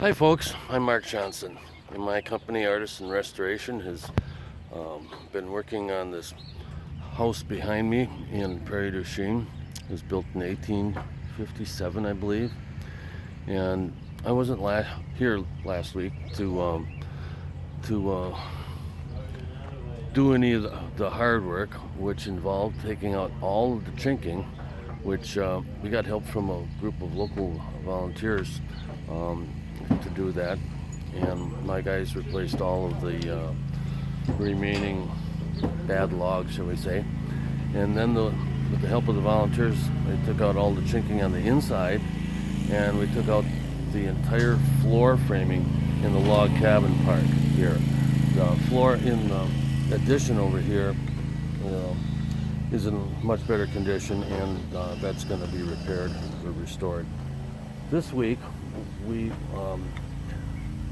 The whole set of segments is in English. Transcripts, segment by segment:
Hi folks, I'm Mark Johnson, and my company Artisan Restoration has been working on this house behind me in Prairie du Chien. It was built in 1857, I believe, and I wasn't here last week to do any of the hard work, which involved taking out all of the chinking, which we got help from a group of local volunteers to do that, and my guys replaced all of the remaining bad logs, shall we say, and then with the help of the volunteers, they took out all the chinking on the inside, and we took out the entire floor framing in the log cabin part here. The floor in the addition over here is in much better condition, and that's going to be repaired or restored. This week we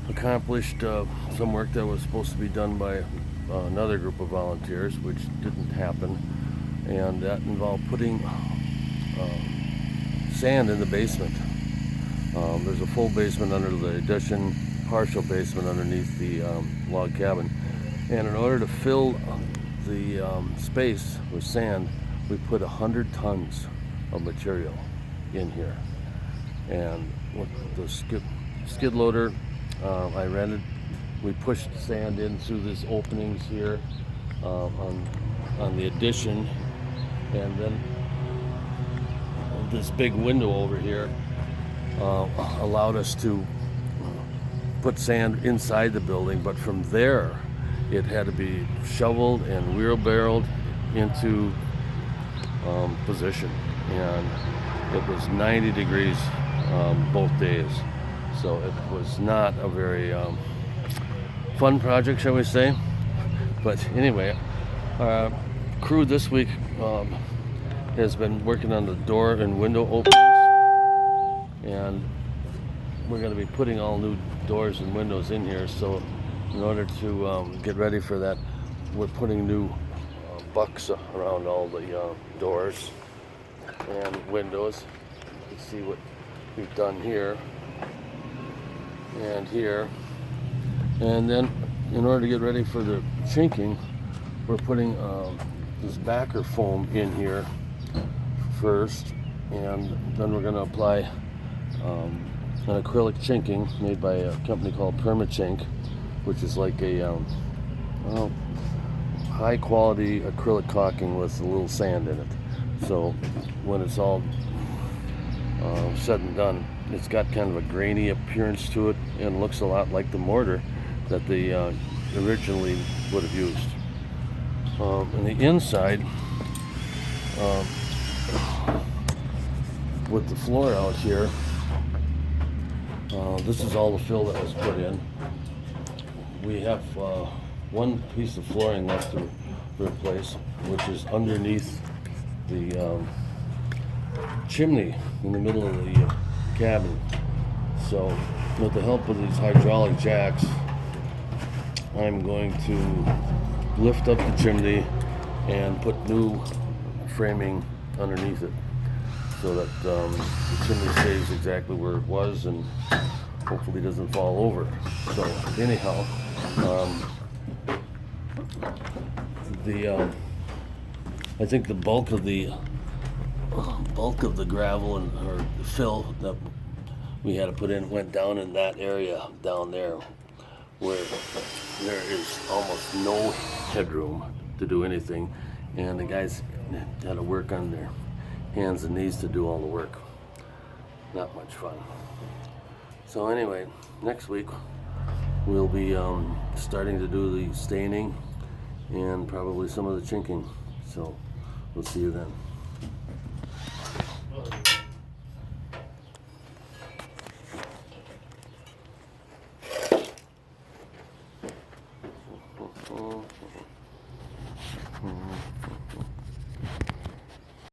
accomplished some work that was supposed to be done by another group of volunteers, which didn't happen, and that involved putting sand in the basement. There's a full basement under the addition, partial basement underneath the log cabin, and in order to fill the space with sand, we put 100 tons of material in here. And with the skid loader I rented, we pushed sand in through these openings here on the addition, and then this big window over here allowed us to put sand inside the building, but from there it had to be shoveled and wheelbarrowed into position, and it was 90 degrees both days, so it was not a very fun project, shall we say. But anyway, our crew this week has been working on the door and window openings, and we're going to be putting all new doors and windows in here. So in order to get ready for that, we're putting new bucks around all the doors and windows. You can see what we've done here and here. And then in order to get ready for the chinking, we're putting this backer foam in here first, and then we're going to apply an acrylic chinking made by a company called Permachink, which is like a high quality acrylic caulking with a little sand in it. So when it's all said and done, it's got kind of a grainy appearance to it and looks a lot like the mortar that they originally would have used. And the inside, with the floor out here, this is all the fill that was put in. We have one piece of flooring left to replace, which is underneath the chimney in the middle of the cabin. So with the help of these hydraulic jacks, I'm going to lift up the chimney and put new framing underneath it, so that the chimney stays exactly where it was and hopefully doesn't fall over. So anyhow, I think the bulk of the gravel or the fill that we had to put in went down in that area down there, where there is almost no headroom to do anything, and the guys had to work on their hands and knees to do all the work. Not much fun. So anyway, next week we'll be starting to do the staining and probably some of the chinking. So we'll see you then.